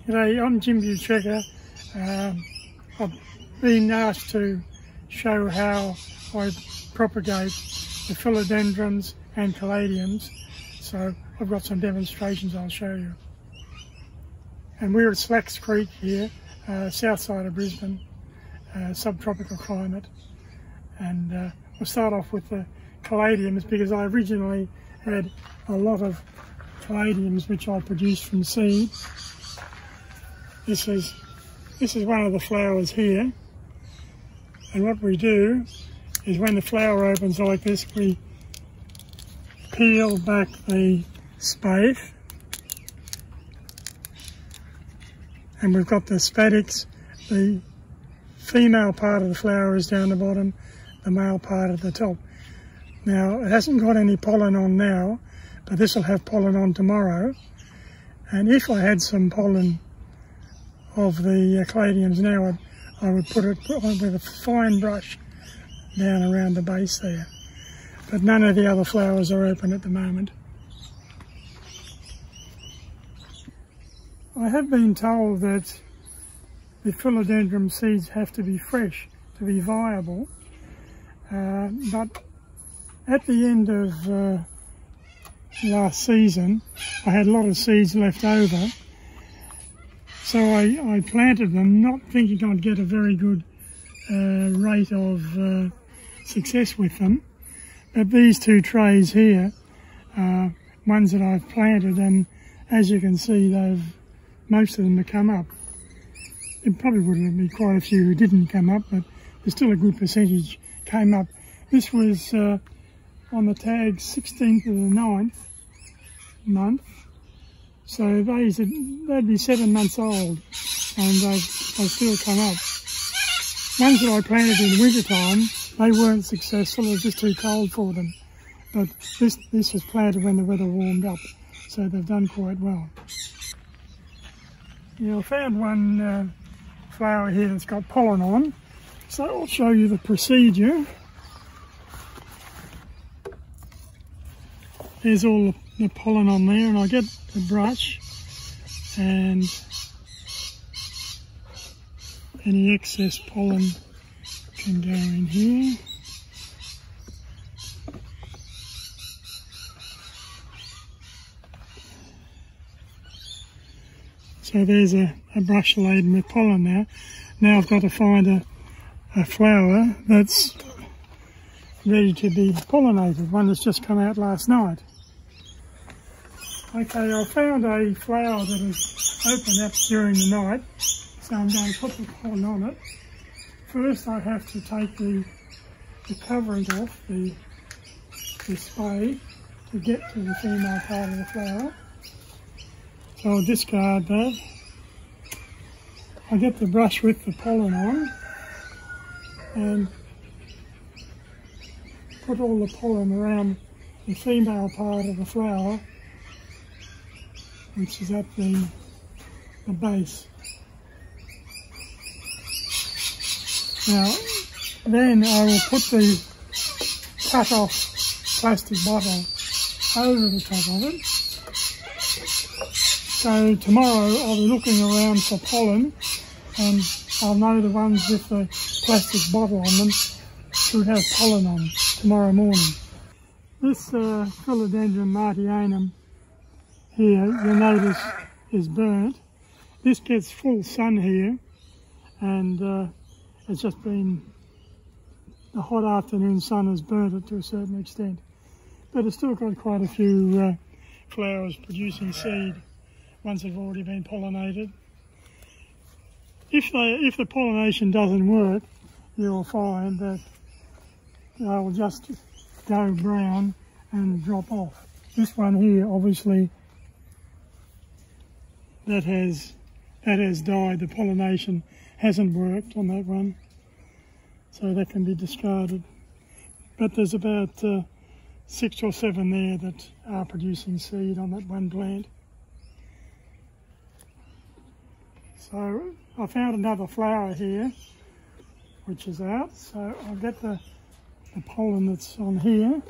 G'day, I'm Jim Butrecker. I've been asked to show how I propagate the philodendrons and caladiums, so I've got some demonstrations I'll show you. And we're at Slacks Creek here, south side of Brisbane, subtropical climate. And we'll start off with the caladiums because I originally had a lot of caladiums which I produced from seed. This is one of the flowers here, and what we do is when the flower opens like this, we peel back the spathe, and we've got the spadix. The female part of the flower is down the bottom, the male part at the top. Now it hasn't got any pollen on now, but this will have pollen on tomorrow, and if I had some pollen of the caladiums now, I would put it on with a fine brush down around the base there. But none of the other flowers are open at the moment. I have been told that the philodendron seeds have to be fresh to be viable, but at the end of last season I had a lot of seeds left over. So I planted them not thinking I'd get a very good rate of success with them. But these two trays here are ones that I've planted, and as you can see, most of them have come up. There probably would be quite a few who didn't come up, but there's still a good percentage came up. This was on the tag 16th of the 9th month. So they'd be 7 months old, and they've still come up. Ones that I planted in winter time, they weren't successful, it was just too cold for them. But this was planted when the weather warmed up, so they've done quite well. I found one flower here that's got pollen on, so I'll show you the procedure. There's all the pollen on there, and I get the brush and any excess pollen can go in here. So there's a brush laden with pollen now. Now I've got to find a flower that's ready to be pollinated, one that's just come out last night. Okay, I found a flower that has opened up during the night, so I'm going to put the pollen on it. First I have to take the covering off, the spray, to get to the female part of the flower. So I'll discard that. I get the brush with the pollen on and put all the pollen around the female part of the flower, which is at the base. Now, then I will put the cut off plastic bottle over the top of it. So tomorrow I'll be looking around for pollen, and I'll know the ones with the plastic bottle on them should have pollen on tomorrow morning. This Philodendron Martianum here, you'll notice, is burnt. This gets full sun here, and it's just been the hot afternoon sun has burnt it to a certain extent. But it's still got quite a few flowers producing seed, ones that have already been pollinated. If the pollination doesn't work, you'll find that they'll just go brown and drop off. This one here, obviously, that has died. The pollination hasn't worked on that one, so that can be discarded. But there's about 6 or 7 there that are producing seed on that one plant. So I found another flower here which is out, so I'll get the pollen that's on here,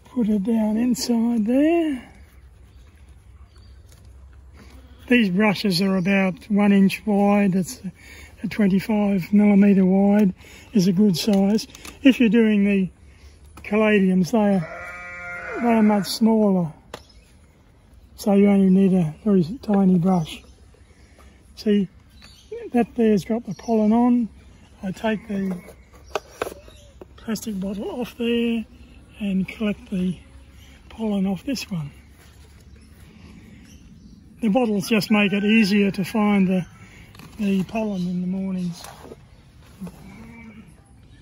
put it down inside there, These brushes are about 1 inch wide. It's a 25mm wide is a good size. If you're doing the caladiums, they are much smaller, so you only need a very tiny brush. See, that there's got the pollen on. I take the plastic bottle off there and collect the pollen off this one. The bottles just make it easier to find the pollen in the mornings.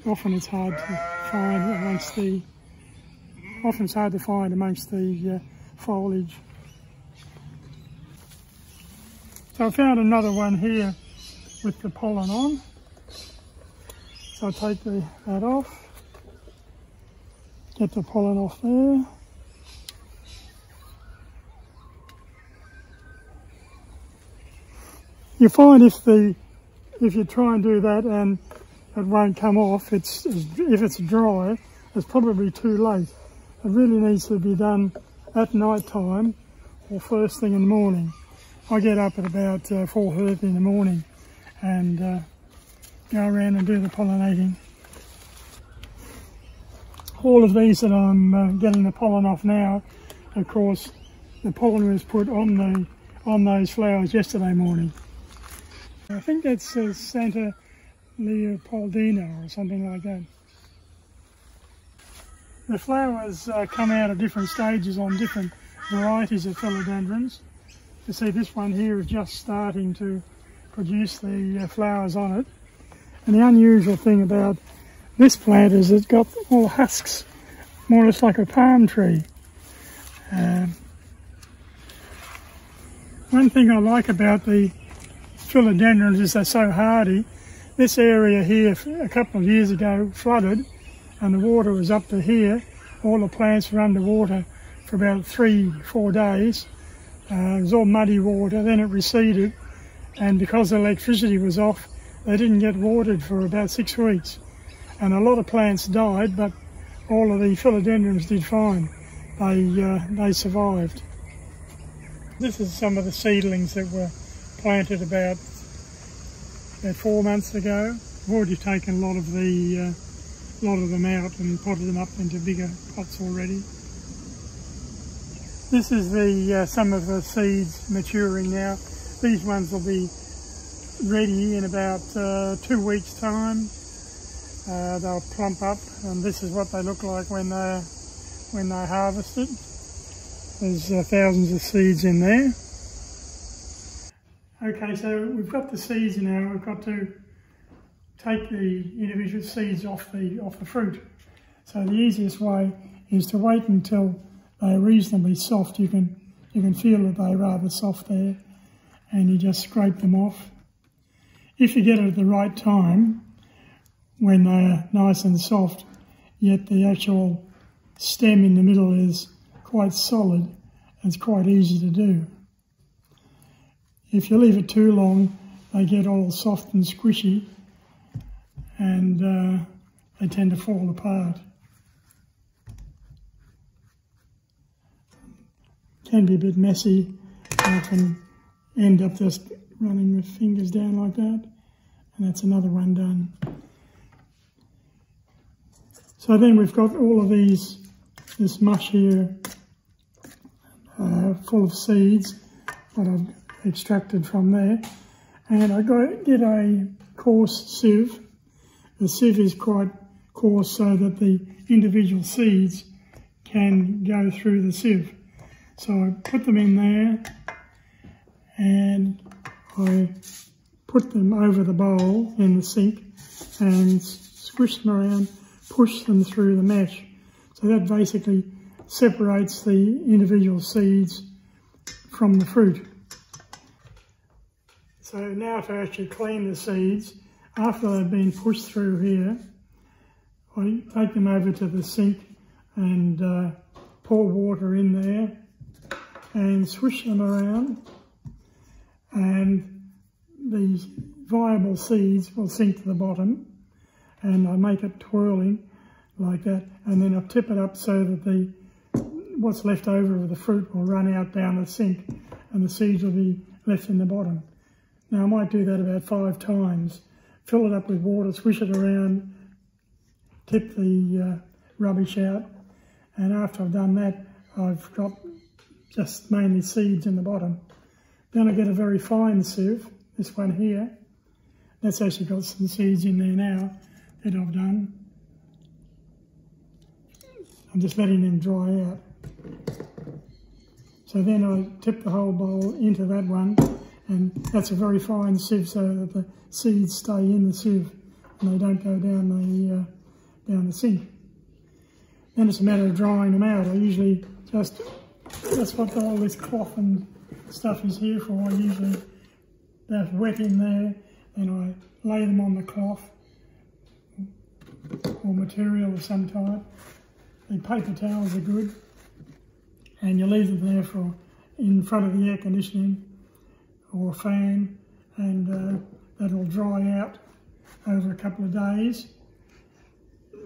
Often it's hard to find amongst the foliage. So I found another one here with the pollen on. So I take that off, get the pollen off there. You find if you try and do that and it won't come off, if it's dry, it's probably too late. It really needs to be done at night time or first thing in the morning. I get up at about 4:30 in the morning and go around and do the pollinating. All of these that I'm getting the pollen off now, of course, the pollen was put on those flowers yesterday morning. I think that's Santa Leopoldina or something like that. The flowers come out at different stages on different varieties of philodendrons. You see this one here is just starting to produce the flowers on it. And the unusual thing about this plant is it's got all husks, more or less like a palm tree. One thing I like about the philodendrons is they're so hardy. This area here a couple of years ago flooded and the water was up to here. All the plants were underwater for about 3-4 days. It was all muddy water, then it receded, and because the electricity was off, they didn't get watered for about 6 weeks. And a lot of plants died, but all of the philodendrons did fine. They survived. This is some of the seedlings that were planted about 4 months ago. I've already taken a lot of them out and potted them up into bigger pots already. This is some of the seeds maturing now. These ones will be ready in about 2 weeks' time. They'll plump up, and this is what they look like when they're harvested. There's thousands of seeds in there. Okay, so we've got the seeds now. We've got to take the individual seeds off the fruit. So the easiest way is to wait until they're reasonably soft. You can feel that they're rather soft there, and you just scrape them off. If you get it at the right time, when they're nice and soft, yet the actual stem in the middle is quite solid, it's quite easy to do. If you leave it too long, they get all soft and squishy, and they tend to fall apart. Can be a bit messy. I can end up just running the fingers down like that, and that's another one done. So then we've got all of this mush here full of seeds that I've extracted from there, and I get a coarse sieve. The sieve is quite coarse so that the individual seeds can go through the sieve. So I put them in there and I put them over the bowl in the sink and squish them around, push them through the mesh. So that basically separates the individual seeds from the fruit. So now to actually clean the seeds, after they've been pushed through here, I take them over to the sink and pour water in there and swish them around, and these viable seeds will sink to the bottom, and I make it twirling like that, and then I tip it up so that what's left over of the fruit will run out down the sink, and the seeds will be left in the bottom. Now I might do that about 5 times. Fill it up with water, swish it around, tip the rubbish out, and after I've done that, I've got just mainly seeds in the bottom. Then I get a very fine sieve, this one here. That's actually got some seeds in there now that I've done. I'm just letting them dry out. So then I tip the whole bowl into that one, and that's a very fine sieve so that the seeds stay in the sieve and they don't go down the sink. Then it's a matter of drying them out. I usually that's what all this cloth and stuff is here for. I usually, they're wet in there, and I lay them on the cloth or material of some type. The paper towels are good, and you leave them there for in front of the air conditioning or fan, and that'll dry out over a couple of days.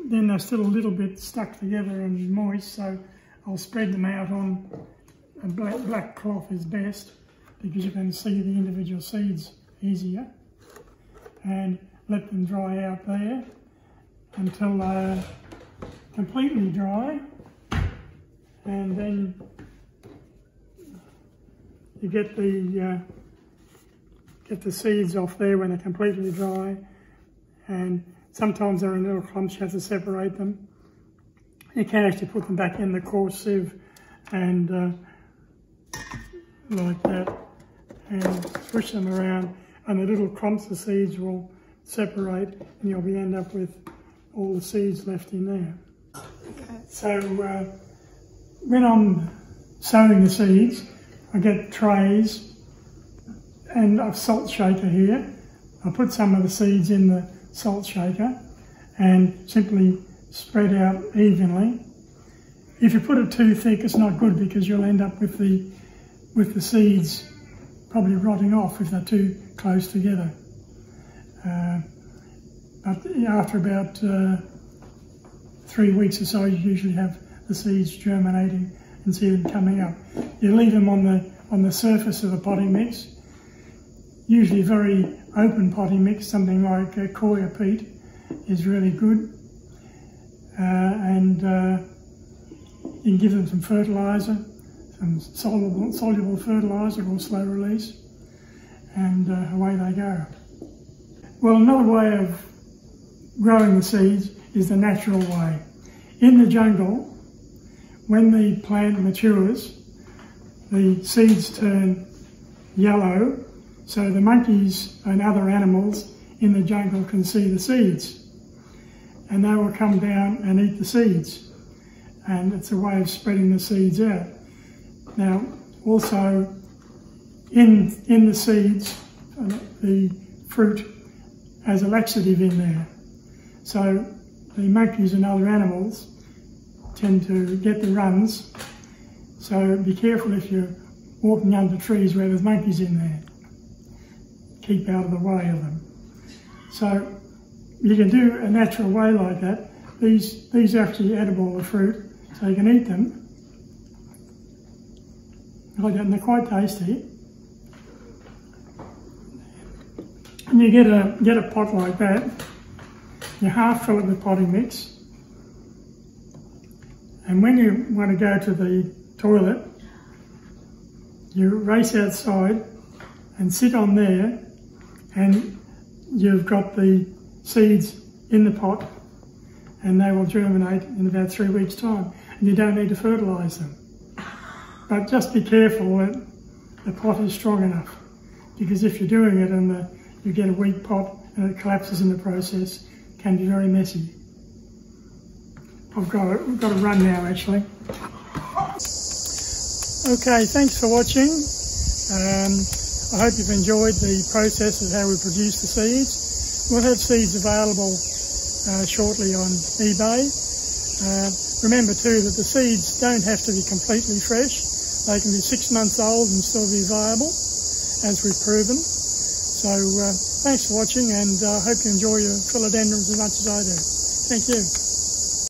Then they're still a little bit stuck together and moist, so I'll spread them out on a black cloth is best, because you can see the individual seeds easier, and let them dry out there until they're completely dry, and then you get the seeds off there when they're completely dry, and sometimes they're in little clumps, you have to separate them. You can actually put them back in the coarse sieve and like that, and swish them around, and the little clumps of seeds will separate, and you'll end up with all the seeds left in there. Okay. So when I'm sowing the seeds, I get trays and a salt shaker here. I put some of the seeds in the salt shaker and simply spread out evenly. If you put it too thick, it's not good, because you'll end up with the seeds probably rotting off if they're too close together. But after about 3 weeks or so, you usually have the seeds germinating and see them coming up. You leave them on the surface of the potting mix. Usually very open potting mix, something like coir peat is really good. And you can give them some fertiliser, some soluble fertiliser or slow release, and away they go. Well, another way of growing the seeds is the natural way. In the jungle, when the plant matures, the seeds turn yellow, so the monkeys and other animals in the jungle can see the seeds, and they will come down and eat the seeds, and it's a way of spreading the seeds out. Now, also in the seeds, the fruit has a laxative in there, so the monkeys and other animals tend to get the runs, so be careful if you're walking under trees where there's monkeys in there. Keep out of the way of them. So you can do a natural way like that. These are actually edible, the fruit, so you can eat them. Like that, and they're quite tasty. And you get a pot like that. You half fill it with potting mix. And when you want to go to the toilet, you race outside and sit on there, and you've got the seeds in the pot, and they will germinate in about 3 weeks' time, and you don't need to fertilise them. But just be careful that the pot is strong enough, because if you're doing it and you get a weak pot and it collapses in the process, it can be very messy. I've got to run now, actually. Okay, thanks for watching. I hope you've enjoyed the process of how we produce the seeds. We'll have seeds available shortly on eBay. Remember too that the seeds don't have to be completely fresh. They can be 6 months old and still be viable, as we've proven. So thanks for watching, and I hope you enjoy your philodendrons as much as I do. Thank you.